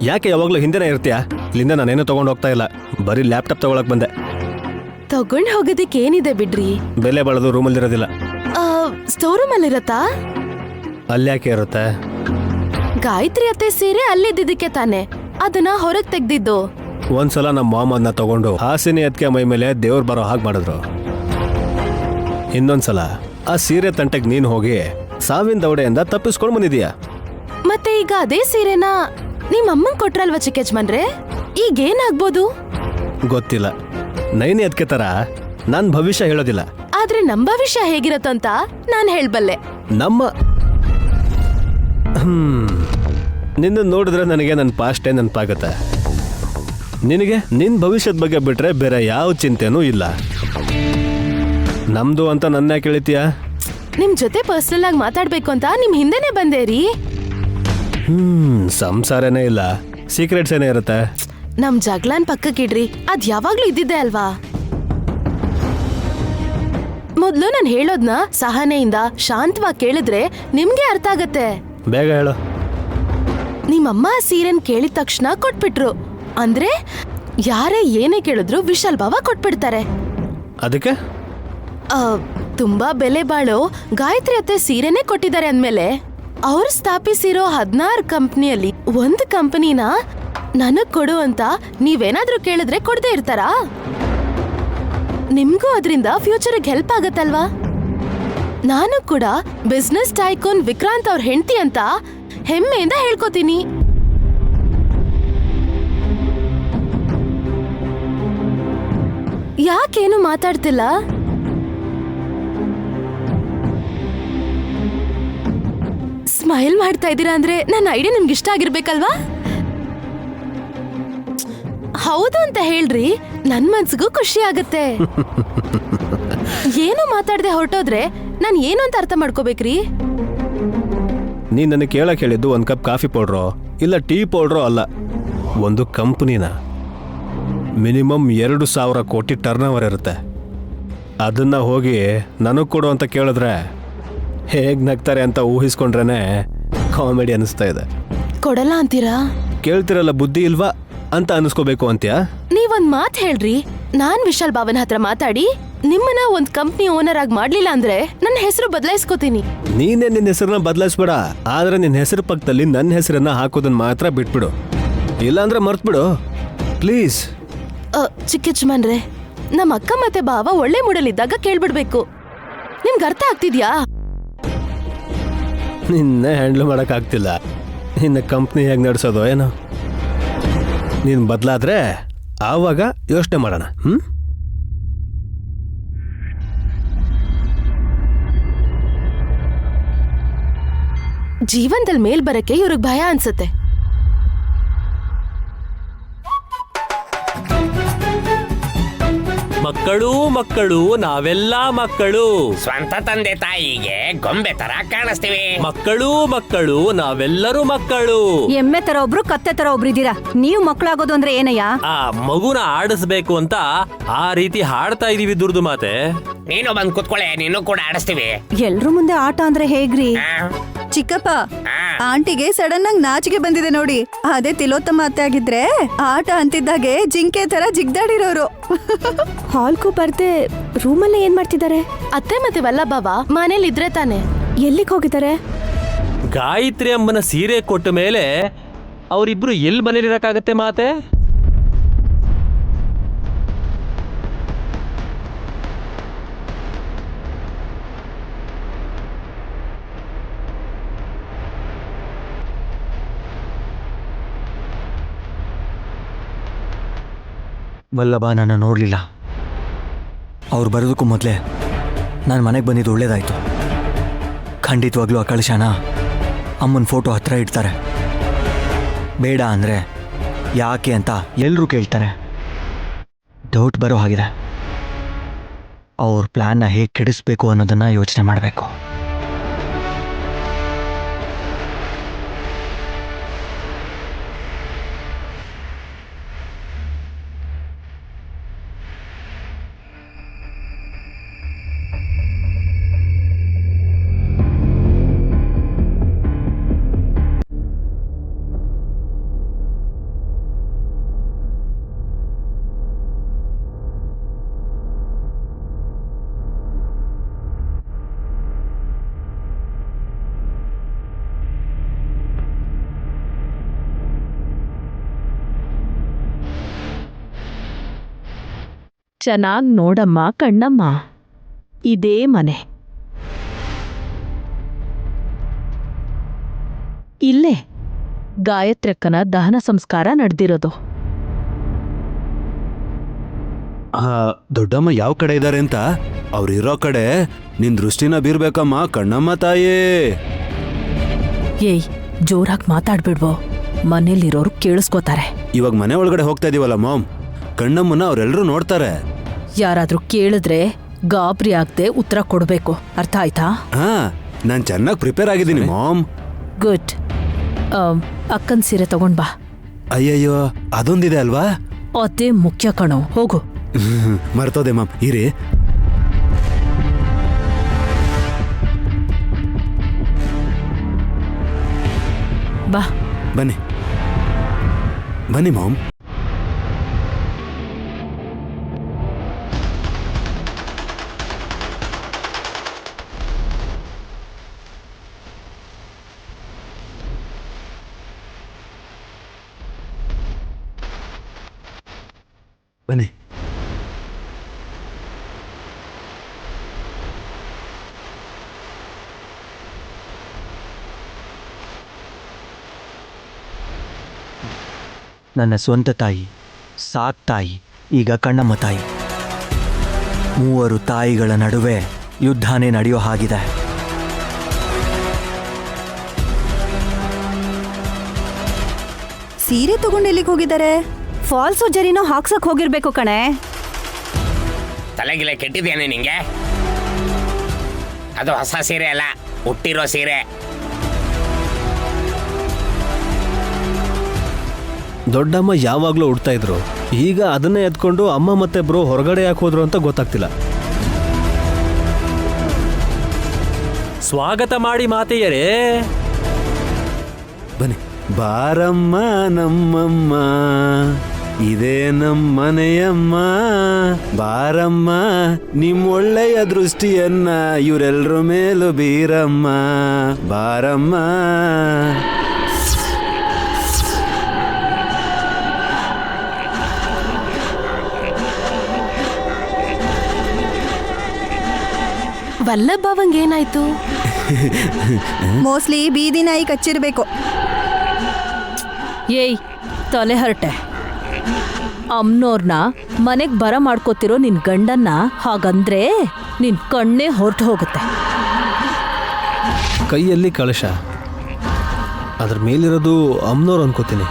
ಯಾಕೆ ಯಾವಾಗಲೂ ಹಿಂದೆನೇ ಇರ್ತೀಯಾ? ಇಲ್ಲಿಂದ ನಾನೇನು ತಗೊಂಡು ಹೋಗ್ತಾ ಇಲ್ಲ, ಬರೀ ಲ್ಯಾಪ್ಟಾಪ್ ತಗೊಳಕ್ ಬಂದೆ. ತಗೊಂಡ್ ಹೋಗೋದಕ್ಕೆ ಏನಿದೆ ಬಿಡ್ರಿ. ಬೆಲೆ ಬಾಳೋದು ರೂಮಲ್ಲಿರೋದಿಲ್ಲ. Store room ಅಲ್ಲಿರತ್ತಾ? ಅಲ್ಲಿ ಯಾಕೆ ಇರುತ್ತೆ? ಗಾಯತ್ರಿ ಅತ್ತೆ ಸೀರೆ ಅಲ್ಲಿದ್ದಕ್ಕೆ ತಾನೆ ಅದನ್ನ ಹೊರಗ್ ತೆಗ್ದಿದ್ದು. ಒಂದ್ಸಲ ನಮ್ಮ ಮಾಮ ಅದನ್ನ ತಗೊಂಡು ಹಾಸಿನಿ ಅದಕ್ಕೆ ಮೈ ಮೇಲೆ ದೇವ್ರು ಬರೋ ಹಾಗೆ ಮಾಡಿದ್ರು. ಇನ್ನೊಂದ್ಸಲ ಆ ಸೀರೆ ತಂಟೆಗೆ ನೀನು ಹೋಗಿ ಸಾವಿನ ದೌಡೆಯಿಂದ ತಪ್ಪಿಸ್ಕೊಂಡು ಬಂದಿದೀಯ. ಮತ್ತೆ ಈಗ ಅದೇ ಸೀರೆನ ನಿಮ್ ಅಮ್ಮಂಗ್ ಕೊಟ್ರಲ್ವಾ ಚಿಕ್ಕಜ್ಮನ್ರೆ? ಈಗೇನಾಗ್ಬೋದು ಗೊತ್ತಿಲ್ಲ. ನೈನಿ ಅದಕ್ಕೆ ತರ ನಾನ್ ಭವಿಷ್ಯ ಹೇಳೋದಿಲ್ಲ. ಆದ್ರೆ ನಮ್ ಭವಿಷ್ಯ ಹೇಗಿರತ್ತಂತ ನಾನ್ ಹೇಳ್ಬಲ್ಲೆ. ನಮ್ಮ ನಿನ್ನ ನೋಡಿದ್ರೆ ನನಗೆ ನನ್ನ ಪಾಸ್ಟೇ ನೆನಪಾಗುತ್ತೆ. ನಿನಗೆ ನಿನ್ನ ಭವಿಷ್ಯದ ಬಗ್ಗೆ ಬಿಟ್ರೆ ಬೇರೆ ಯಾವ ಚಿಂತೆನೂ ಇಲ್ಲ. ನಮ್ದು ಅಂತ ನನ್ನ ಕೇಳಿತೀಯ? ನಿಮ್ ಜೊತೆ ಪರ್ಸನಲ್ ಆಗಿ ಮಾತಾಡ್ಬೇಕು ಅಂತ ನಿಮ್ ಹಿಂದೆನೆ ಬಂದೆ ರೀ. ಸಂಸಾರನೇ ಇಲ್ಲ, ಸೀಕ್ರೆಟ್ಸ್ ಏನೇ ಇರುತ್ತೆ. ನಮ್ ಜಗ್ಲಾನ್ ಪಕ್ಕಕ್ಕಿಡ್ರಿ, ಅದ್ ಯಾವಾಗ್ಲೂ ಇದ್ದಿದ್ದೆ ಅಲ್ವಾ. ಮೊದ್ಲು ನಾನ್ ಹೇಳೋದ್ನ ಸಹನೆಯಿಂದ ಶಾಂತವಾಗಿ ಕೇಳಿದ್ರೆ ನಿಮ್ಗೆ ಅರ್ಥ ಆಗತ್ತೆ. ಬೇಗ ಹೇಳು. ನಿಮ್ಮಮ್ಮ ಸೀರೆನ್ ಕೇಳಿದ ತಕ್ಷಣ ಕೊಟ್ಬಿಟ್ರು. ಅಂದ್ರೆ ಯಾರೇ ಏನೇ ಕೇಳಿದ್ರು ವಿಶಾಲ್ ಬಾವ ಕೊಟ್ಬಿಡ್ತಾರೆ. ಅದಕ್ಕೆ ತುಂಬಾ ಬೆಲೆ ಬಾಳೋ ಗಾಯತ್ರಿ ಅತ್ತೆ ಸೀರೆನೇ ಕೊಟ್ಟಿದ್ದಾರೆ ಅಂದ್ಮೇಲೆ ಅವ್ರು ಸ್ಥಾಪಿಸಿರೋ 16 ಕಂಪ್ನಿಯಲ್ಲಿ ಒಂದು ಕಂಪನಿನ ನನಗ್ ಕೊಡು ಅಂತ ನೀವೇನಾದ್ರೂ ಕೇಳಿದ್ರೆ ಕೊಡದೆ ಇರ್ತಾರಾ? ನಿಮ್ಗೂ ಅದರಿಂದ ಫ್ಯೂಚರ್ಗೆ ಹೆಲ್ಪ್ ಆಗತ್ತಲ್ವಾ. ನಾನು ಕೂಡ ಬಿಸ್ನೆಸ್ ಟೈಕೋನ್ ವಿಕ್ರಾಂತ್ ಅವ್ರ ಹೆಂಡತಿ ಅಂತ ಹೆಮ್ಮೆಯಿಂದ ಹೇಳ್ಕೊತೀನಿ. ಯಾಕೇನು ಮಾತಾಡ್ತಿಲ್ಲ? ಸ್ಮೈಲ್ ಮಾಡ್ತಾ ಇದ್ದೀರಾ ಅಂದ್ರೆ ನನ್ನ ಐಡಿಯಾ ನಿಮ್ಗೆ ಇಷ್ಟ ಆಗಿರ್ಬೇಕಲ್ವಾ? ಹೌದು ಅಂತ ಹೇಳ್ರಿ, ನನ್ ಮನ್ಸಿಗೂ ಖುಷಿ ಆಗತ್ತೆ. ಏನು ಮಾತಾಡದೆ ಹೊರಟೋದ್ರೆ ನಾನ್ ಏನು ಅಂತ ಅರ್ಥ ಮಾಡ್ಕೋಬೇಕ್ರಿ? ನೀನ್ ನನಗೆ ಕೇಳಕ್ ಹೇಳಿದ್ದು ಒಂದು ಕಪ್ ಕಾಫಿ ಪೌಡ್ರೋ ಇಲ್ಲ ಟೀ ಪೌಡ್ರೋ ಅಲ್ಲ, ಒಂದು ಕಂಪ್ನಿನ ಮಿನಿಮಮ್ 2,000 ಕೋಟಿ ಟರ್ನ್ ಓವರ್ ಇರುತ್ತೆ. ಅದನ್ನ ಹೋಗಿ ನನಗೆ ಕೊಡು ಅಂತ ಕೇಳಿದ್ರೆ ಹೇಗ್ ನಗ್ತಾರೆ ಅಂತ ಊಹಿಸ್ಕೊಂಡ್ರೇನೆ ಕಾಮಿಡಿ ಅನಿಸ್ತಾ ಇದೆ. ಕೊಡಲ್ಲ ಅಂತೀರಾ? ಕೇಳ್ತಿರಲ್ಲ ಬುದ್ಧಿ ಇಲ್ವಾ ಅಂತ ಅನಿಸ್ಕೋಬೇಕು ಅಂತ್ಯಾ? ನೀವೊಂದ್ ಮಾತ್ ಹೇಳ್ರಿ, ನಾನ್ ವಿಶಾಲ್ ಬಾವನ್ ಹತ್ರ ಮಾತಾಡಿ ನಿಮ್ಮನ್ನ ಒಂದ್ ಕಂಪ್ನಿ ಓನರ್ ಆಗಿ ಮಾಡ್ಲಿಲ್ಲ ಅಂದ್ರೆ ನನ್ನ ಹೆಸರು ಬದಲಾಯಿಸ್ಕೋತೀನಿ. ನೀನೇ ನಿನ್ನ ಹೆಸರನ್ನ ಬದಲಾಯಿಸ್ಬೇಡ, ಆದ್ರೆ ನಿನ್ನ ಹೆಸರು ಪಕ್ಕದಲ್ಲಿ ನನ್ನ ಹೆಸರನ್ನ ಹಾಕೋದನ್ನ ಮಾತ್ರ ಬಿಟ್ಬಿಡು. ಇಲ್ಲಾಂದ್ರೆ ಮರ್ತ್ಬಿಡು ಪ್ಲೀಸ್. ಚಿಕ್ಕಜ್ಮನ್ರೆ, ನಮ್ಮ ಅಕ್ಕ ಮತ್ತೆ ಬಾವ ಒಳ್ಳೆ ಮೂಡಲಿದ್ದಾಗ ಕೇಳ್ಬಿಡ್ಬೇಕು. ನಿಮ್ಗೆ ಅರ್ಥ ಆಗ್ತಿದ್ಯಾ? ನಿನ್ನೆ ಹ್ಯಾಂಡ್ಲ್ ಮಾಡಕ್ ಆಗ್ತಿಲ್ಲ. ನಿನ್ನ ಕಂಪ್ನಿ ಹೇಗೆ ನಡೆಸೋದು ಏನೋ. ನೀನು ಬದಲಾದ್ರೆ ಆವಾಗ ಯೋಚನೆ ಮಾಡೋಣ. ಜೀವನದಲ್ಲಿ ಮೇಲ್ ಬರಕ್ಕೆ ಇವ್ರಿಗೆ ಭಯ ಅನ್ಸುತ್ತೆ. ಮಕ್ಕಳು ಮಕ್ಕಳು ನಾವೆಲ್ಲ ಮಕ್ಕಳು. ಸ್ವಂತ ತಂದೆ ತಾಯಿಗೆ ಗೊಂಬೆ ತರ ಕಾಣಿಸ್ತೀವಿ. ಮಕ್ಕಳು ಮಕ್ಕಳು ನಾವೆಲ್ಲರೂ ಮಕ್ಕಳು. ಎಮ್ಮೆ ತರ ಒಬ್ರು ಕತ್ತೆ ತರ ಒಬ್ರು ಇದ್ದೀರಾ. ನೀವು ಮಕ್ಕಳಾಗೋದು ಅಂದ್ರೆ ಏನಯ್ಯ? ಆ ಮಗುನ ಆಡಿಸ್ಬೇಕು ಅಂತ ಆ ರೀತಿ ಹಾಡ್ತಾ ಇದೀವಿ. ದುರ್ದು ಮಾತೆ. ನೀನು ಬಂದ್ ಕುತ್ಕೊಳ್ಳೆ, ನೀನು ಕೂಡ ಆಡಿಸ್ತೀವಿ. ಎಲ್ರು ಮುಂದೆ ಆಟ ಅಂದ್ರೆ ಹೇಗ್ರಿ? ಚಿಕ್ಕಪ್ಪ, ಆಂಟಿಗೆ ಸಡನ್ ಆಗಿ ನಾಚಿಕೆ ಬಂದಿದೆ ನೋಡಿ. ಅದೇ ತಿಲೋತ್ತಮ ಅತ್ತೆ ಆಗಿದ್ರೆ ಆಟ ಅಂತಿದ್ದಾಗೆ ಜಿಂಕೆ ತರ ಜಿಗ್ದಾಡಿರೋರು. ಹಾಲ್ಗೂ ಬರ್ದೆ ರೂಮಲ್ಲಿ ಏನ್ ಮಾಡ್ತಿದ್ದಾರೆ? ಅತ್ತೆ ಮತ್ತೆ ವಲ್ಲಭವ ಮನೇಲಿ ಇದ್ರೆ ತಾನೆ. ಎಲ್ಲಿಗೆ ಹೋಗಿದ್ದಾರೆ? ಗಾಯತ್ರಿ ಅಮ್ಮನ ಸೀರೆ ಕೊಟ್ಟ ಮೇಲೆ ಅವರಿಬ್ರು ಎಲ್ಲಿ ಮನೇಲಿರಕ್ಕಾಗತ್ತೆ ಮಾತೆ? ವಲ್ಲಭ ನನ್ನ ನೋಡಲಿಲ್ಲ. ಅವ್ರು ಬರೋದಕ್ಕೂ ಮೊದಲೇ ನಾನು ಮನೆಗೆ ಬಂದಿದ್ದು ಒಳ್ಳೇದಾಯಿತು. ಖಂಡಿತವಾಗ್ಲೂ ಆ ಕಳಶನ ಅಮ್ಮನ ಫೋಟೋ ಹತ್ರ ಇಡ್ತಾರೆ. ಬೇಡ ಅಂದರೆ ಯಾಕೆ ಅಂತ ಎಲ್ಲರೂ ಕೇಳ್ತಾರೆ. ಡೌಟ್ ಬರೋ ಹಾಗಿದೆ. ಅವ್ರ ಪ್ಲ್ಯಾನ್ನ ಹೇಗೆ ಕೆಡಿಸ್ಬೇಕು ಅನ್ನೋದನ್ನು ಯೋಚನೆ ಮಾಡಬೇಕು. ಚೆನ್ನಾಗ್ ನೋಡಮ್ಮ ಕಣ್ಣಮ್ಮ, ಇದೇ ಮನೆ. ಇಲ್ಲೇ ಗಾಯತ್ರಕ್ಕನ ದಹನ ಸಂಸ್ಕಾರ ನಡೆದಿರೋದು. ದೊಡ್ಡಮ್ಮ ಯಾವ ಕಡೆ ಇದ್ದಾರೆ ಅಂತ ಅವ್ರಿರೋ ಕಡೆ ನಿನ್ ದೃಷ್ಟಿನ ಬೀರ್ಬೇಕಮ್ಮ ಕಣ್ಣಮ್ಮ ತಾಯೇ. ಏಯ್, ಜೋರಾಗಿ ಮಾತಾಡ್ಬಿಡ್ವೋ, ಮನೇಲಿರೋರು ಕೇಳಿಸ್ಕೋತಾರೆ. ಇವಾಗ ಮನೆ ಒಳಗಡೆ ಹೋಗ್ತಾ ಇದೀವಲ್ಲ ಮಾಮ್, ಕಣ್ಣಮ್ಮನ ಅವ್ರೆಲ್ರೂ ನೋಡ್ತಾರೆ. ಯಾರಾದ್ರೂ ಕೇಳಿದ್ರೆ ಗಾಬರಿ ಆಗದೆ ಉತ್ತರ ಕೊಡ್ಬೇಕು, ಅರ್ಥ ಆಯ್ತಾ? ಹಾ, ನಾನ್ ಚೆನ್ನಾಗಿ ಪ್ರಿಪೇರ್ ಆಗಿದ್ದೀನಿ ಮಾಮ್. ಗುಡ್. ಅಕ್ಕನ್ ಸೀರೆ ತಗೊಂಡ್ ಬಾ. ಅಯ್ಯಯ್ಯೋ, ಅದೊಂದಿದೆ ಅಲ್ವಾ? ಅದೇ ಮುಖ್ಯ ಕಣೋ, ಹೋಗು. ಮರ್ತೋದೆ ಮಾಮ್, ಇರಿ. ಬಾ. ಬನ್ನಿ ಬನ್ನಿ ಮಾಮ್. ಬನ್ನಿ. ನನ್ನ ಸ್ವಂತ ತಾಯಿ, ಸಾಕ್ ತಾಯಿ, ಈಗ ಕಣ್ಣಮ್ಮ ತಾಯಿ. ಮೂವರು ತಾಯಿಗಳ ನಡುವೆ ಯುದ್ಧನೇ ನಡೆಯೋ ಹಾಗಿದೆ. ಸೀರೆ ತಗೊಂಡು ಎಲ್ಲಿಗೆ ಹೋಗಿದ್ದಾರೆ? ಫಾಲ್ಸು ಜರಿನೋ ಹಾಕ್ಸಕ್ ಹೋಗಿರ್ಬೇಕು ಕಣೆ. ತಲೆಗಿಲೆ ಕೆಟ್ಟಿದ್ದೇನೆ ನಿಂಗೆ? ಅದು ಹೊಸ ಸೀರೆ ಅಲ್ಲ, ಹುಟ್ಟಿರೋ ಸೀರೆ. ದೊಡ್ಡಮ್ಮ ಯಾವಾಗಲೂ ಉಡ್ತಾ ಇದ್ರು, ಈಗ ಅದನ್ನೇ ಎತ್ಕೊಂಡು ಅಮ್ಮ ಮತ್ತೆ ಬ್ರೋ ಹೊರಗಡೆ ಯಾಕೆ ಹೋದ್ರು ಅಂತ ಗೊತ್ತಾಗ್ತಿಲ್ಲ. ಸ್ವಾಗತ ಮಾಡಿ ಮಾತೆಯರೇ. ಬನ್ನಿ. ಬಾರಮ್ಮ ನಮ್ಮಮ್ಮ, ಇದೇ ನಮ್ಮನೆಯಮ್ಮ. ಬಾರಮ್ಮ, ನಿಮ್ಮೊಳ್ಳೆಯ ದೃಷ್ಟಿಯನ್ನ ಇವರೆಲ್ಲರ ಮೇಲೂ ಬೀರಮ್ಮ. ಬಾರಮ್ಮ. ವಲ್ಲಭ ಏನಾಯ್ತು? ಮೋಸ್ಟ್ಲಿ ಬೀದಿ ನಾಯಿ ಕಚ್ಚಿರ್ಬೇಕು. ಏಯ್, ತಲೆ ಹರಟೆ. ಅಮ್ನೋರ್ನ ಮನೆಗ್ ಬರ ಮಾಡ್ಕೋತಿರೋ ನಿನ್ ಗಂಡನ್ನ ಹಾಗಂದ್ರೆ ನಿನ್ ಕಣ್ಣೇ ಹೊರಟು ಹೋಗುತ್ತೆ. ಕೈಯಲ್ಲಿ ಕಳಶ, ಅದ್ರ ಮೇಲಿರೋದು ಅಮ್ನೋರು ಅನ್ಕೋತೀನಿ.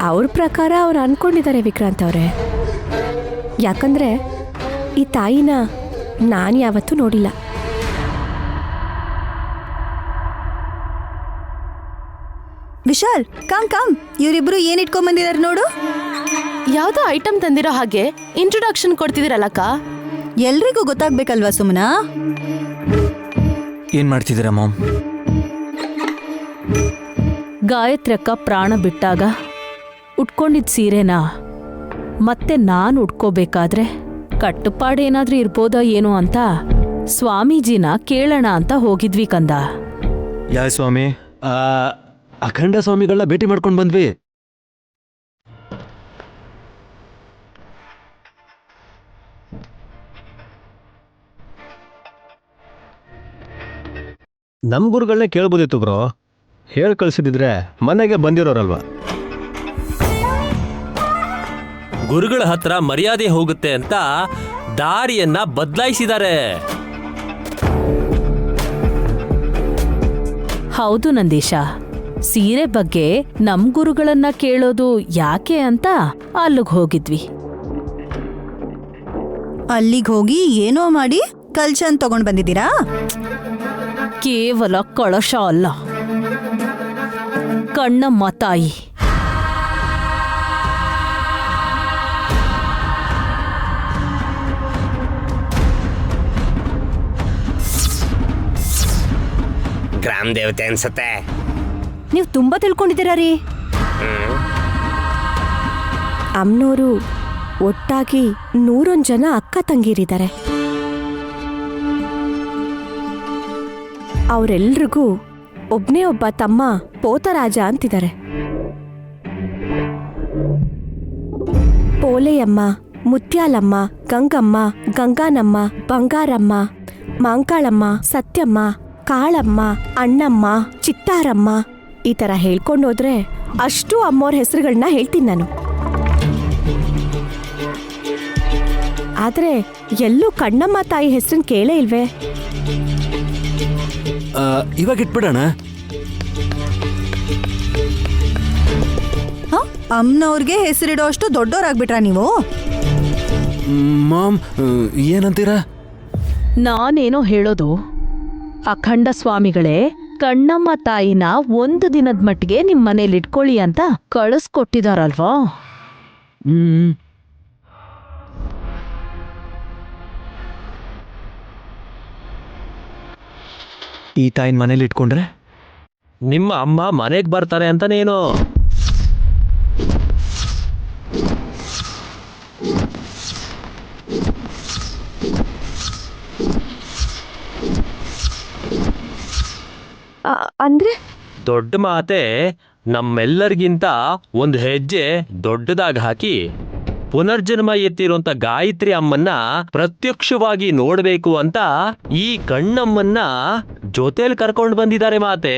ಅವ್ರ ಪ್ರಕಾರ ಅವ್ರು ಅನ್ಕೊಂಡಿದ್ದಾರೆ ವಿಕ್ರಾಂತ್ ಅವರೇ. ಯಾಕಂದ್ರೆ ಈ ತಾಯಿನ ನಾನು ಯಾವತ್ತೂ ನೋಡಿಲ್ಲ. ವಿಶಾಲ್, ಕಮ್ ಕಮ್, ಇವರಿಬ್ರು ಏನ್ ಇಟ್ಕೊಂಡ್ ಬಂದಿದ್ದಾರೆ ನೋಡು. ಯಾವ್ದೋ ಐಟಮ್ ತಂದಿರೋ ಹಾಗೆ ಇಂಟ್ರೊಡಕ್ಷನ್ ಕೊಡ್ತಿದ್ದೀರಲ್ಲಕ್ಕ. ಎಲ್ರಿಗೂ ಗೊತ್ತಾಗ್ಬೇಕಲ್ವಾ ಸುಮನಾ? ಏನ್ ಮಾಡ್ತಿದ್ದೀರಾ ಮಾಮ್? ಗಾಯತ್ರಕ್ಕ ಪ್ರಾಣ ಬಿಟ್ಟಾಗ ಉಟ್ಕೊಂಡಿದ್ದ ಸೀರೆನ ಮತ್ತೆ ನಾನು ಉಟ್ಕೋಬೇಕಾದ್ರೆ ಕಟ್ಟುಪಾಡೇನಾದ್ರೂ ಇರ್ಬೋದಾ ಏನೋ ಅಂತ ಸ್ವಾಮೀಜಿನ ಕೇಳೋಣ ಅಂತ ಹೋಗಿದ್ವಿ ಕಂದ. ಯಾ ಸ್ವಾಮಿ? ಅಖಂಡ ಸ್ವಾಮಿಗಳನ್ನ ಭೇಟಿ ಮಾಡ್ಕೊಂಡು ಬಂದ್ವಿ. ನಮ್ಮ ಗುರುಗಳನ್ನೇ ಕೇಳ್ಬೋದಿತ್ತು ಬ್ರೋ, ಹೇಳಿ ಕಳ್ಸಿದಿದ್ರೆ ಮನೆಗೆ ಬಂದಿರೋರಲ್ವಾ. ಗುರುಗಳ ಹತ್ರ ಮರ್ಯಾದೆ ಹೋಗುತ್ತೆ ಅಂತ ದಾರಿಯನ್ನ ಬದಲಾಯಿಸಿದ್ದಾರೆ. ಹೌದು ನಂದೀಶ, ಸೀರೆ ಬಗ್ಗೆ ನಮ್ ಗುರುಗಳನ್ನ ಕೇಳೋದು ಯಾಕೆ ಅಂತ ಅಲ್ಲಿಗೆ ಹೋಗಿದ್ವಿ. ಅಲ್ಲಿಗೆ ಹೋಗಿ ಏನೋ ಮಾಡಿ ಕಲ್ಚನ್ ತಗೊಂಡ್ ಬಂದಿದ್ದೀರಾ? ಕೇವಲ ಕಳಶ ಅಲ್ಲ, ಕಣ್ಣಮ್ಮ ತಾಯಿ. ಗ್ರಾಮ ದೇವತೆ ಅನ್ಸತ್ತೆ. ನೀವು ತುಂಬಾ ತಿಳ್ಕೊಂಡಿದ್ದೀರಾ ರೀ. ಅಮ್ನೋರು ಒಟ್ಟಾಗಿ 101 ಜನ ಅಕ್ಕ ತಂಗಿರಿದ್ದಾರೆ. ಅವರೆಲ್ರಿಗೂ ಒಬ್ನೇ ಒಬ್ಬ ತಮ್ಮ ಪೋತರಾಜ ಅಂತಿದ್ದಾರೆ. ಪೋಲೆಯಮ್ಮ, ಮುತ್ಯಾಲಮ್ಮ, ಗಂಗಮ್ಮ, ಗಂಗಾನಮ್ಮ, ಬಂಗಾರಮ್ಮ, ಮಾಂಕಾಳಮ್ಮ, ಸತ್ಯಮ್ಮ, ಕಾಳಮ್ಮ, ಅಣ್ಣಮ್ಮ, ಚಿತ್ತಾರಮ್ಮ ಈ ತರ ಹೇಳ್ಕೊಂಡೋದ್ರೆ ಅಷ್ಟು ಅಮ್ಮೋರ್ ಹೆಸರುಗಳನ್ನ ಹೇಳ್ತೀನಿ ನಾನು. ಆದ್ರೆ ಎಲ್ಲೂ ಕಣ್ಣಮ್ಮ ತಾಯಿ ಹೆಸರನ್ನ ಕೇಳೇ ಇಲ್ವೇ? ಇವಾಗ ಇಟ್ಬಿಡೋಣ. ಅಮ್ಮನವ್ರಿಗೆ ಹೆಸರಿಡೋ ಅಷ್ಟು ದೊಡ್ಡೋರಾಗ್ಬಿಟ್ರಾ ನೀವು? ಮಾಮ್, ಏನಂತೀರಾ? ನಾನೇನೋ ಹೇಳೋದು, ಅಖಂಡ ಸ್ವಾಮಿಗಳೇ ಕಣ್ಣಮ್ಮ ತಾಯಿನ ಒಂದು ದಿನದ ಮಟ್ಟಿಗೆ ನಿಮ್ ಮನೇಲಿ ಇಟ್ಕೊಳ್ಳಿ ಅಂತ ಕಳಿಸ್ಕೊಟ್ಟಿದಾರಲ್ವಾ? ಈ ತಾಯಿನ ಮನೇಲಿ ಇಟ್ಕೊಂಡ್ರೆ ನಿಮ್ಮ ಅಮ್ಮ ಮನೆಗೆ ಬರ್ತಾರೆ ಅಂತಾನೇನೋ. ಅಂದ್ರೆ ದೊಡ್ಡ ಮಾತೆ ನಮ್ಮೆಲ್ಲರಿಗಿಂತ ಒಂದು ಹೆಜ್ಜೆ ದೊಡ್ಡದಾಗಿ ಹಾಕಿ ಪುನರ್ಜನ್ಮ ಎತ್ತಿರುವಂತ ಗಾಯತ್ರಿ ಅಮ್ಮನ್ನ ಪ್ರತ್ಯಕ್ಷವಾಗಿ ನೋಡ್ಬೇಕು ಅಂತ ಈ ಕಣ್ಣಮ್ಮನ್ನ ಜೊತೆಲಿ ಕರ್ಕೊಂಡು ಬಂದಿದ್ದಾರೆ ಮಾತೆ.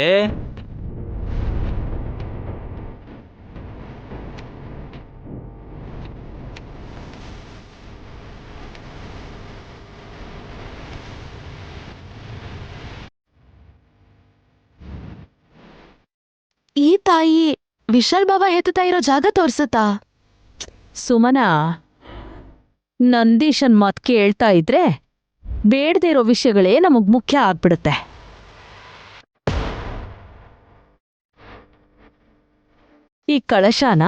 ಈ ತಾಯಿ ವಿಶಾಲ್ ಬಾಬಾ ಎತ್ತುತ್ತಾ ಇರೋ ಜಾಗ ತೋರ್ಸುತ್ತಾ? ಸುಮನ, ನಂದೀಶನ್ ಮಾತ್ ಕೇಳ್ತಾ ಇದ್ರೆ ಬೇಡದೇ ಇರೋ ವಿಷಯಗಳೇ ನಮಗ್ ಮುಖ್ಯ ಆಗ್ಬಿಡುತ್ತೆ. ಈ ಕಳಶಾನ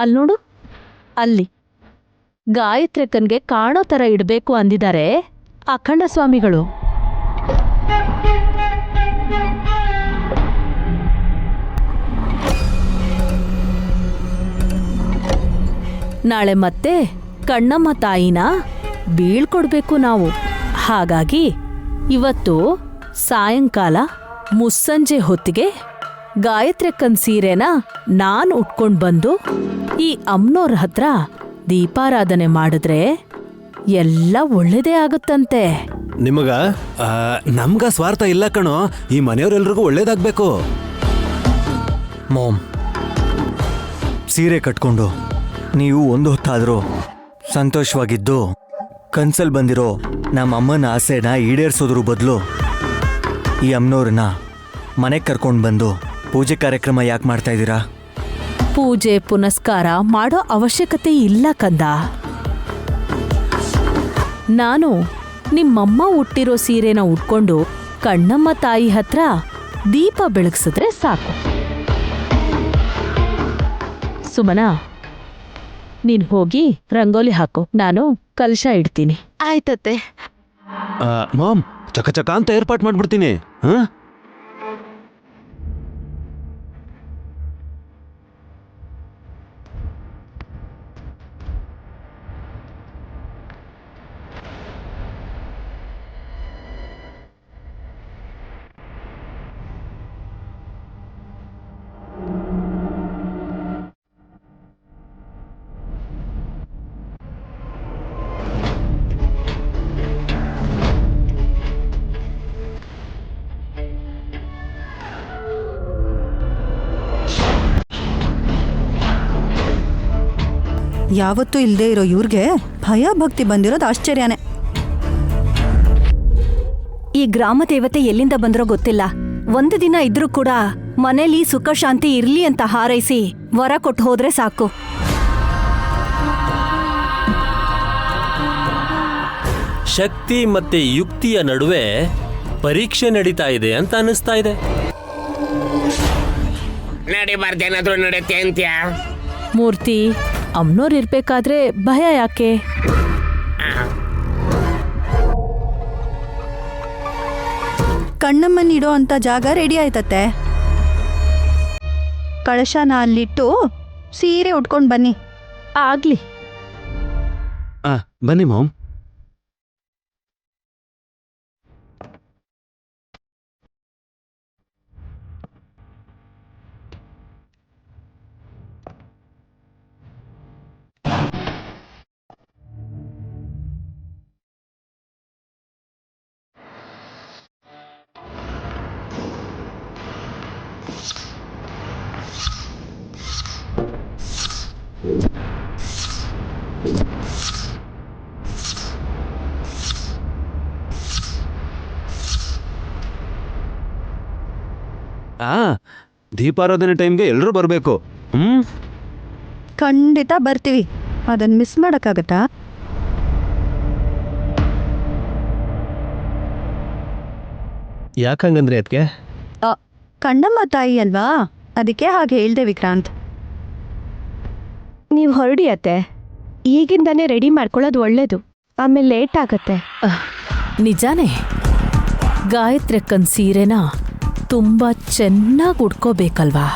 ಅಲ್ಲಿ ನೋಡು, ಅಲ್ಲಿ ಗಾಯತ್ರಿಕನ್ಗೆ ಕಾಣೋ ತರ ಇಡ್ಬೇಕು ಅಂದಿದ್ದಾರೆ ಅಖಂಡ ಸ್ವಾಮಿಗಳು. ನಾಳೆ ಮತ್ತೆ ಕಣ್ಣಮ್ಮ ತಾಯಿನ ಬೀಳ್ಕೊಡ್ಬೇಕು ನಾವು. ಹಾಗಾಗಿ ಇವತ್ತು ಸಾಯಂಕಾಲ ಮುಸ್ಸಂಜೆ ಹೊತ್ತಿಗೆ ಗಾಯತ್ರಿಕನ್ ಸೀರೆನ ನಾನು ಉಟ್ಕೊಂಡು ಬಂದು ಈ ಅಮ್ನೋರ್ ಹತ್ರ ದೀಪಾರಾಧನೆ ಮಾಡಿದ್ರೆ ಎಲ್ಲ ಒಳ್ಳೇದೇ ಆಗುತ್ತಂತೆ. ನಮ್ಗ ಸ್ವಾರ್ಥ ಇಲ್ಲ ಕಣೋ, ಈ ಮನೆಯವರೆಲ್ರಿಗೂ ಒಳ್ಳೇದಾಗ್ಬೇಕು. ಮಾಮ್, ಸೀರೆ ಕಟ್ಕೊಂಡು ನೀವು ಒಂದು ಹೊತ್ತಾದರೂ ಸಂತೋಷವಾಗಿದ್ದು ಕನ್ಸಲ್ ಬಂದಿರೋ ನಮ್ಮ ಅಮ್ಮನ ಆಸೆನ ಈಡೇರಿಸೋದ್ರ ಬದಲು ಈ ಅಮ್ಮನವ್ರನ್ನ ಮನೆಗೆ ಕರ್ಕೊಂಡು ಬಂದು ಪೂಜೆ ಕಾರ್ಯಕ್ರಮ ಯಾಕೆ ಮಾಡ್ತಾ ಇದ್ದೀರಾ? ಪೂಜೆ ಪುನಸ್ಕಾರ ಮಾಡೋ ಅವಶ್ಯಕತೆ ಇಲ್ಲ ಕಂದ. ನಾನು ನಿಮ್ಮಮ್ಮ ಉಟ್ಟಿರೋ ಸೀರೆನ ಉಟ್ಕೊಂಡು ಕಣ್ಣಮ್ಮ ತಾಯಿ ಹತ್ರ ದೀಪ ಬೆಳಗ್ಸಿದ್ರೆ ಸಾಕು. ಸುಮನ, ನೀನ್ ಹೋಗಿ ರಂಗೋಲಿ ಹಾಕು, ನಾನು ಕಲಶ ಇಡ್ತೀನಿ. ಆಯ್ತತ್ತೆ. ಮಾಮ್, ಚಕ ಅಂತ ಏರ್ಪಾಟ್ ಮಾಡ್ಬಿಡ್ತೀನಿ. ಹಾ, ಯಾವತ್ತೂ ಇಲ್ಲದೆ ಇರೋ ಇವ್ರಿಗೆ ಭಯ ಭಕ್ತಿ ಬಂದಿರೋದು ಆಶ್ಚರ್ಯನೇ. ಈ ಗ್ರಾಮ ದೇವತೆ ಎಲ್ಲಿಂದ ಬಂದ್ರೋ ಗೊತ್ತಿಲ್ಲ. ಒಂದು ದಿನ ಇದ್ರೂ ಕೂಡ ಮನೇಲಿ ಸುಖ ಶಾಂತಿ ಇರ್ಲಿ ಅಂತ ಹಾರೈಸಿ ವರ ಕೊಟ್ಟು ಹೋದ್ರೆ ಸಾಕು. ಶಕ್ತಿ ಮತ್ತೆ ಯುಕ್ತಿಯ ನಡುವೆ ಪರೀಕ್ಷೆ ನಡೀತಾ ಇದೆ ಅಂತ ಅನಿಸ್ತಾ ಇದೆ. ನಡಿಬಾರ್ದೇನಾದ್ರೂ ನಡೆಯುತ್ತೆ ಅಂತ್ಯಾ? ಮೂರ್ತಿ, ಅಮ್ನೋರ್ ಇರ್ಬೇಕಾದ್ರೆ ಭಯ ಯಾಕೆ? ಕಣ್ಣಮ್ಮನ್ ಇಡೋ ಅಂತ ಜಾಗ ರೆಡಿ ಆಯ್ತತ್ತೆ. ಕಳಶನ ಅಲ್ಲಿಟ್ಟು ಸೀರೆ ಉಟ್ಕೊಂಡು ಬನ್ನಿ. ಆಗ್ಲಿ. ಬನ್ನಿ ಮಾಮ್. ದೀಪಾರಾಧನೆ ಟೈಮ್ಗೆ ಎಲ್ಲರೂ ಬರಬೇಕು. ಖಂಡಿತ ಬರ್ತೀವಿ. ಅದನ್ನ ಮಿಸ್ ಮಾಡಕ್ಕಾಗತ್ತಾ? ಯಾಕಂಗಂದ್ರೆ ಅದಕ್ಕೆ ಕಣ್ಣಮ್ಮ ತಾಯಿ ಅಲ್ವಾ, ಅದಕ್ಕೆ ಹಾಗೆ ಹೇಳ್ದೆ ವಿಕ್ರಾಂತ್. ನೀವು ಹೊರಡಿ ಅತ್ತೆ, ಈಗಿಂದಾನೇ ರೆಡಿ ಮಾಡ್ಕೊಳ್ಳೋದು ಒಳ್ಳೇದು, ಆಮೇಲೆ ಲೇಟ್ ಆಗತ್ತೆ. ನಿಜಾನೇ ಗಾಯತ್ರಕ್ಕನ್ ಸೀರೆನ ತುಂಬಾ ಚೆನ್ನಾಗಿ ಉಟ್ಕೋಬೇಕಲ್ವಾ?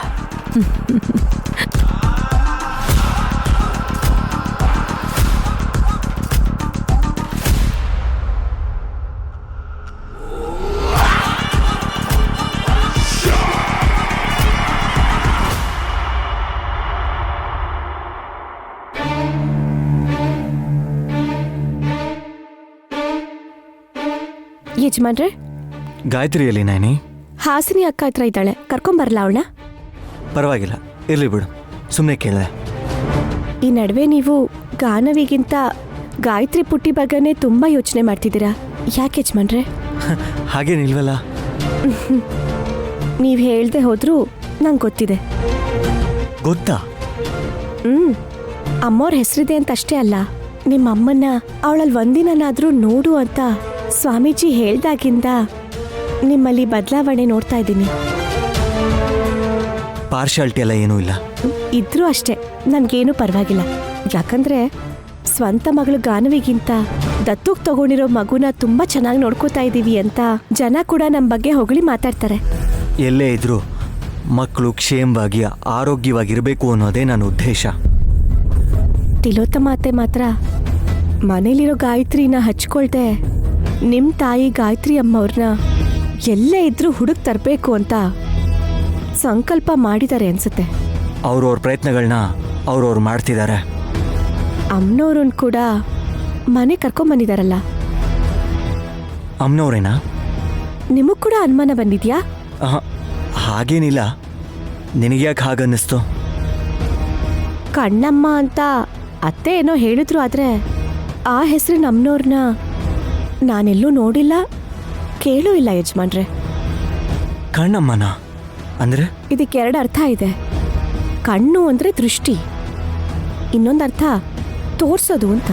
ಯಜಮಾನ್ರೆ, ಗಾಯತ್ರಿಯಲ್ಲಿ ನೈನಿ? ಹಾಸಿನಿ ಅಕ್ಕ ಹತ್ರ ಇದ್ದಾಳೆ, ಕರ್ಕೊಂಬರಲ್ಲ ಅವಳನ್ನ? ಪರವಾಗಿಲ್ಲ, ಇರ್ಲಿ ಬಿಡು, ಸುಮ್ಮನೆ ಕೇಳಿದೆ. ಈ ನಡುವೆ ನೀವು ಗಾನವಿಗಿಂತ ಗಾಯತ್ರಿ ಪುಟ್ಟಿ ಬಗ್ಗೆನೇ ತುಂಬಾ ಯೋಚನೆ ಮಾಡ್ತಿದ್ದೀರಾ, ಯಾಕೆ ಯಜಮಾನ್ರೆ? ಹಾಗೇನಿಲ್ವಲ್ಲ. ನೀವು ಹೇಳ್ದೆ ಹೋದ್ರೂ ನಂಗೆ ಗೊತ್ತಿದೆ. ಗೊತ್ತಾ? ಅಮ್ಮವ್ರ ಹೆಸರಿದೆ ಅಂತ ಅಷ್ಟೇ ಅಲ್ಲ, ನಿಮ್ಮ ಅಮ್ಮನ್ನ ಅವಳಲ್ಲಿ ಒಂದಿನಾದ್ರೂ ನೋಡು ಅಂತ ಸ್ವಾಮೀಜಿ ಹೇಳ್ದಾಗಿಂದ ನಿಮ್ಮಲ್ಲಿ ಬದಲಾವಣೆ ನೋಡ್ತಾ ಇದ್ದೀನಿ. ಪಾರ್ಶಾಲಿಟಿ ಎಲ್ಲ ಏನೂ ಇಲ್ಲ. ಇದ್ರೂ ಅಷ್ಟೇ ನನ್ಗೇನು ಪರವಾಗಿಲ್ಲ, ಯಾಕಂದ್ರೆ ಸ್ವಂತ ಮಗಳು ಗಾನವಿಗಿಂತ ದತ್ತುಗ್ ತಗೊಂಡಿರೋ ಮಗುನ ತುಂಬಾ ಚೆನ್ನಾಗಿ ನೋಡ್ಕೋತಾ ಇದೀವಿ ಅಂತ ಜನ ಕೂಡ ನಮ್ಮ ಬಗ್ಗೆ ಹೊಗಳಿ ಮಾತಾಡ್ತಾರೆ. ಎಲ್ಲೇ ಇದ್ರೂ ಮಕ್ಕಳು ಕ್ಷೇಮವಾಗಿ ಆರೋಗ್ಯವಾಗಿರಬೇಕು ಅನ್ನೋದೇ ನನ್ನ ಉದ್ದೇಶ. ತಿಲೋತ್ತಮ ಅತ್ತೆ ಮಾತ್ರ ಮನೇಲಿರೋ ಗಾಯತ್ರಿನ ಹಚ್ಕೊಳ್ದೆ ನಿಮ್ಮ ತಾಯಿ ಗಾಯತ್ರಿ ಅಮ್ಮವ್ರನ್ನ ಎಲ್ಲೇ ಇದ್ರೂ ಹುಡುಕ್ ತರಬೇಕು ಅಂತ ಸಂಕಲ್ಪ ಮಾಡಿದ್ದಾರೆ ಅನ್ಸುತ್ತೆ. ಅವ್ರವ್ರ ಪ್ರಯತ್ನಗಳನ್ನ ಅವ್ರವ್ರು ಮಾಡ್ತಿದ್ದಾರೆ. ಅಮ್ಮನವ್ರನ್ನ ಕೂಡ ಮನೆ ಕರ್ಕೊಂಬಂದಿದಾರಲ್ಲ. ಅಮ್ಮನವ್ರೇನಾ? ನಿಮಗ್ ಕೂಡ ಅನುಮಾನ ಬಂದಿದ್ಯಾ? ಹಾಗೇನಿಲ್ಲ, ನಿನಗ್ಯಾಕೆ ಹಾಗನ್ನಿಸ್ತು? ಕಣ್ಣಮ್ಮ ಅಂತ ಅತ್ತೆ ಏನೋ ಹೇಳಿದ್ರು, ಆದ್ರೆ ಆ ಹೆಸರು ನಮ್ಮನವ್ರನ್ನ ನಾನೆಲ್ಲೂ ನೋಡಿಲ್ಲ, ಕೇಳೂ ಇಲ್ಲ ಯಜಮಾನ್ರೆ. ಕಣ್ಣಮ್ಮನ ಅಂದ್ರೆ? ಇದಕ್ಕೆರಡು ಅರ್ಥ ಇದೆ. ಕಣ್ಣು ಅಂದ್ರೆ ದೃಷ್ಟಿ, ಇನ್ನೊಂದು ಅರ್ಥ ತೋರ್ಸೋದು ಅಂತ.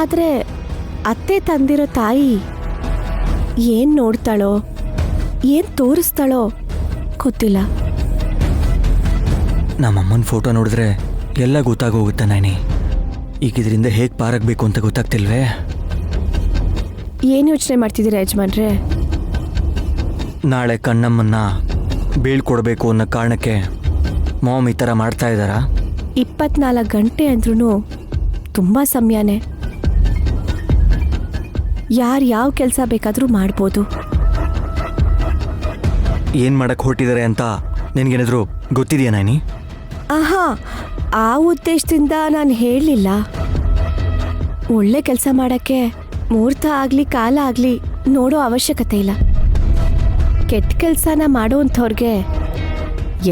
ಆದ್ರೆ ಅತ್ತೆ ತಂದಿರೋ ತಾಯಿ ಏನ್ ನೋಡ್ತಾಳೋ ಏನ್ ತೋರಿಸ್ತಾಳೋ ಗೊತ್ತಿಲ್ಲ. ನಮ್ಮಮ್ಮನ ಫೋಟೋ ನೋಡಿದ್ರೆ ಎಲ್ಲ ಗೊತ್ತಾಗೋಗುತ್ತೆ ನೈನಿ. ಈಗ ಇದರಿಂದ ಹೇಗೆ ಪಾರಾಗಬೇಕು ಅಂತ ಗೊತ್ತಾಗ್ತಿಲ್ವೇ? ಏನು ಯೋಚನೆ ಮಾಡ್ತಿದ್ದೀರಾ ಯಜಮಾನ್ರೆ? ನಾಳೆ ಕಣ್ಣಮ್ಮನ್ನ ಬೀಳ್ಕೊಡ್ಬೇಕು ಅನ್ನೋ ಕಾರಣಕ್ಕೆ ಮಾಮ್ ಈ ಥರ ಮಾಡ್ತಾ ಇದ್ದಾರಾ? 24 ಗಂಟೆ ಅಂದ್ರೂ ತುಂಬ ಸಮಯನೇ. ಯಾರು ಯಾವ ಕೆಲಸ ಬೇಕಾದರೂ ಮಾಡ್ಬೋದು. ಏನು ಮಾಡಕ್ಕೆ ಹೊರಟಿದ್ದಾರೆ ಅಂತ ನಿನಗೇನಾದರೂ ಗೊತ್ತಿದೆಯಾ ನೈನಿ? ಆಹಾ, ಆ ಉದ್ದೇಶದಿಂದ ನಾನು ಹೇಳಲಿಲ್ಲ. ಒಳ್ಳೆ ಕೆಲಸ ಮಾಡೋಕ್ಕೆ ಮುಹೂರ್ತ ಆಗಲಿ ಕಾಲ ಆಗಲಿ ನೋಡೋ ಅವಶ್ಯಕತೆ ಇಲ್ಲ. ಕೆಟ್ಟ ಕೆಲಸನ ಮಾಡೋವಂಥವ್ರಿಗೆ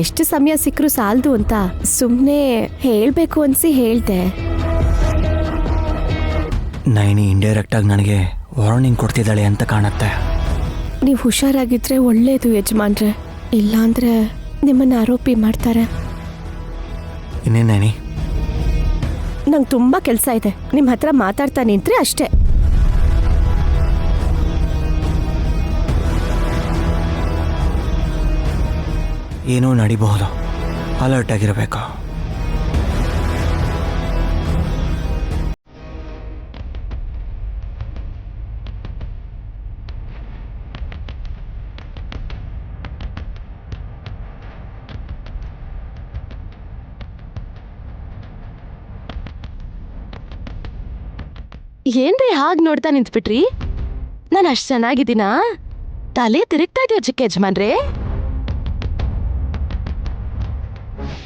ಎಷ್ಟು ಸಮಯ ಸಿಕ್ಕರೂ ಸಾಲದು ಅಂತ ಸುಮ್ಮನೆ ಹೇಳಬೇಕು ಅನಿಸಿ ಹೇಳ್ದೆ. ನೈನಿ ಇಂಡೈರೆಕ್ಟಾಗಿ ನನಗೆ ವಾರ್ನಿಂಗ್ ಕೊಡ್ತಿದ್ದಾಳೆ ಅಂತ ಕಾಣುತ್ತೆ. ನೀವು ಹುಷಾರಾಗಿದ್ರೆ ಒಳ್ಳೇದು ಯಜಮಾನ್ರೆ, ಇಲ್ಲಾಂದ್ರೆ ನಿಮ್ಮನ್ನು ಆರೋಪಿ ಮಾಡ್ತಾರೆ. ಇನ್ನೇನು ನೈನಿ? ನಂಗೆ ತುಂಬ ಕೆಲಸ ಇದೆ, ನಿಮ್ಮ ಹತ್ರ ಮಾತಾಡ್ತಾ ನಿಂತ್ರೆ ಅಷ್ಟೇ. ಏನೋ ನಡಿಬಹುದು, ಅಲರ್ಟ್ ಆಗಿರಬೇಕು. ಏನ್ರಿ ಹಾಗೆ ನೋಡ್ತಾ ನಿಂತ್ಬಿಟ್ರಿ? ನಾನು ಅಷ್ಟು ಚೆನ್ನಾಗಿದ್ದೀನಾ? ತಲೆ ತಿರುಗ್ತಾ ಇದೆಯಾ ಚಿಕ್ಕ ಯಜಮಾನ್ರೆ?